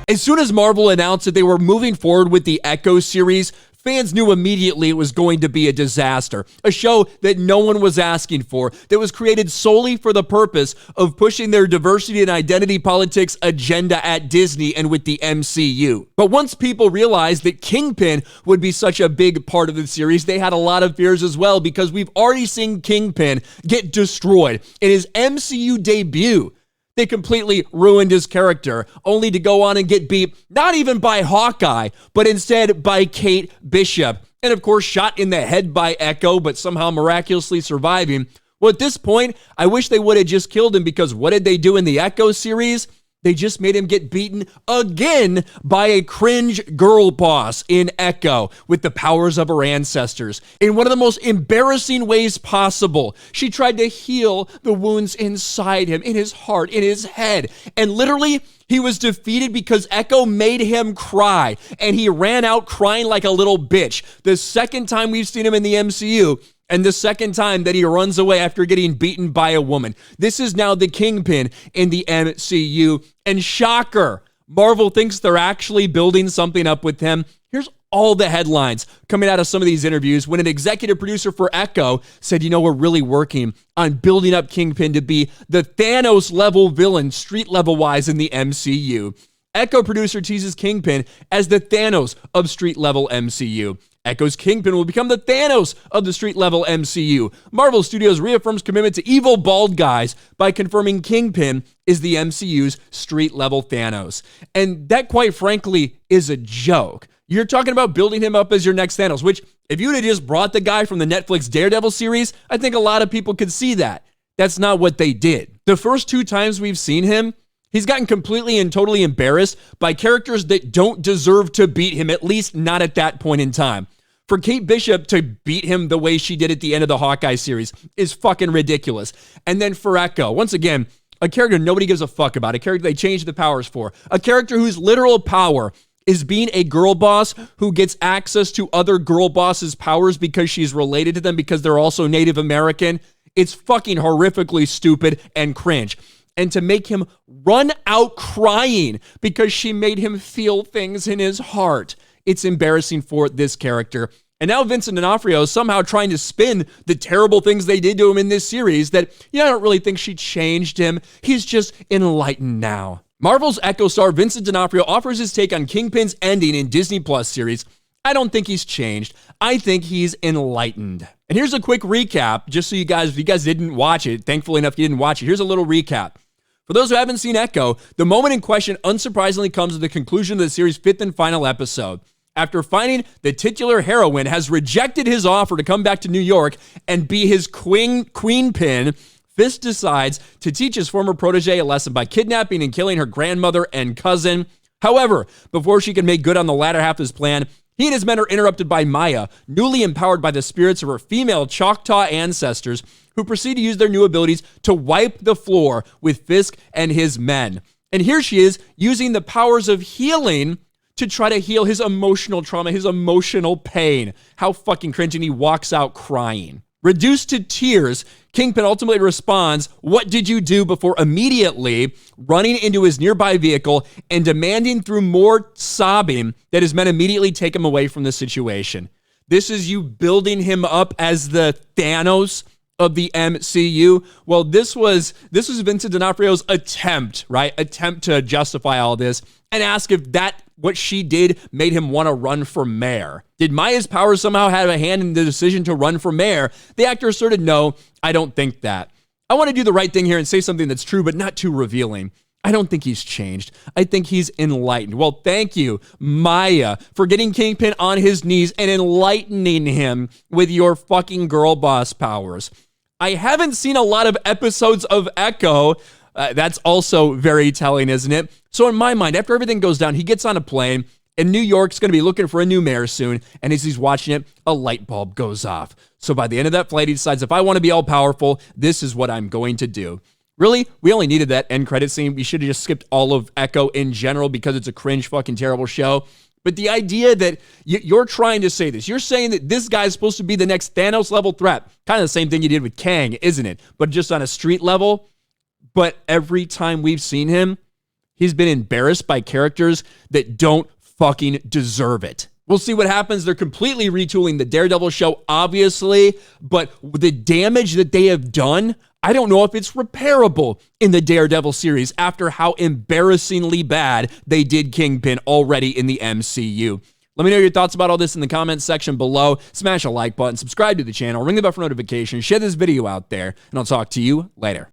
As soon as Marvel announced that they were moving forward with the Echo series, fans knew immediately it was going to be a disaster. A show that no one was asking for, that was created solely for the purpose of pushing their diversity and identity politics agenda at Disney and with the MCU. But once people realized that Kingpin would be such a big part of the series, they had a lot of fears as well, because we've already seen Kingpin get destroyed in his MCU debut. They completely ruined his character, only to go on and get beat, not even by Hawkeye, but instead by Kate Bishop. And of course, shot in the head by Echo, but somehow miraculously surviving. Well, at this point, I wish they would have just killed him, because what did they do in the Echo series? They just made him get beaten again by a cringe girl boss in Echo with the powers of her ancestors. In one of the most embarrassing ways possible, she tried to heal the wounds inside him, in his heart, in his head. And literally, he was defeated because Echo made him cry. And he ran out crying like a little bitch. The second time we've seen him in the MCU, and the second time that he runs away after getting beaten by a woman. This is now the Kingpin in the MCU. And shocker, Marvel thinks they're actually building something up with him. Here's all the headlines coming out of some of these interviews when an executive producer for Echo said, we're really working on building up Kingpin to be the Thanos level villain, street level wise, in the MCU. Echo producer teases Kingpin as the Thanos of street level MCU. Echo's Kingpin will become the Thanos of the street-level MCU. Marvel Studios reaffirms commitment to evil bald guys by confirming Kingpin is the MCU's street-level Thanos. And that, quite frankly, is a joke. You're talking about building him up as your next Thanos, which, if you'd have just brought the guy from the Netflix Daredevil series, I think a lot of people could see that. That's not what they did. The first 2 times we've seen him, he's gotten completely and totally embarrassed by characters that don't deserve to beat him, at least not at that point in time. For Kate Bishop to beat him the way she did at the end of the Hawkeye series is fucking ridiculous. And then for Echo, once again, a character nobody gives a fuck about, a character they changed the powers for, a character whose literal power is being a girl boss who gets access to other girl bosses' powers because she's related to them because they're also Native American. It's fucking horrifically stupid and cringe. And to make him run out crying because she made him feel things in his heart. It's embarrassing for this character. And now Vincent D'Onofrio is somehow trying to spin the terrible things they did to him in this series that, I don't really think she changed him. He's just enlightened now. Marvel's Echo star Vincent D'Onofrio offers his take on Kingpin's ending in Disney Plus series. I don't think he's changed. I think he's enlightened. And here's a quick recap, just so if you guys didn't watch it, thankfully enough you didn't watch it. Here's a little recap. For those who haven't seen Echo, the moment in question unsurprisingly comes at the conclusion of the series' 5th and final episode. After finding the titular heroine has rejected his offer to come back to New York and be his queenpin, Fisk decides to teach his former protege a lesson by kidnapping and killing her grandmother and cousin. However, before she can make good on the latter half of his plan, he and his men are interrupted by Maya, newly empowered by the spirits of her female Choctaw ancestors, who proceed to use their new abilities to wipe the floor with Fisk and his men. And here she is, using the powers of healing to try to heal his emotional trauma, his emotional pain. How fucking cringe, and he walks out crying. Reduced to tears, Kingpin ultimately responds, "What did you do?" before immediately running into his nearby vehicle and demanding through more sobbing that his men immediately take him away from the situation. This is you building him up as the Thanos of the MCU. Well, this was Vincent D'Onofrio's attempt to justify all this and ask if what she did made him want to run for mayor. Did Maya's powers somehow have a hand in the decision to run for mayor? The actor asserted, no, I don't think that. I want to do the right thing here and say something that's true, but not too revealing. I don't think he's changed. I think he's enlightened. Well, thank you, Maya, for getting Kingpin on his knees and enlightening him with your fucking girl boss powers. I haven't seen a lot of episodes of Echo. That's also very telling, isn't it? So in my mind, after everything goes down, he gets on a plane, and New York's going to be looking for a new mayor soon, and as he's watching it, a light bulb goes off. So by the end of that flight, he decides, if I want to be all-powerful, this is what I'm going to do. Really? We only needed that end credit scene. We should have just skipped all of Echo in general because it's a cringe fucking terrible show. But the idea that you're trying to say this, you're saying that this guy's supposed to be the next Thanos level threat. Kind of the same thing you did with Kang, isn't it? But just on a street level. But every time we've seen him, He's been embarrassed by characters that don't fucking deserve it. We'll see what happens. They're completely retooling the Daredevil show, obviously, but the damage that they have done, I don't know if it's repairable in the Daredevil series after how embarrassingly bad they did Kingpin already in the MCU. Let me know your thoughts about all this in the comments section below. Smash a like button, subscribe to the channel, ring the bell for notifications, share this video out there, and I'll talk to you later.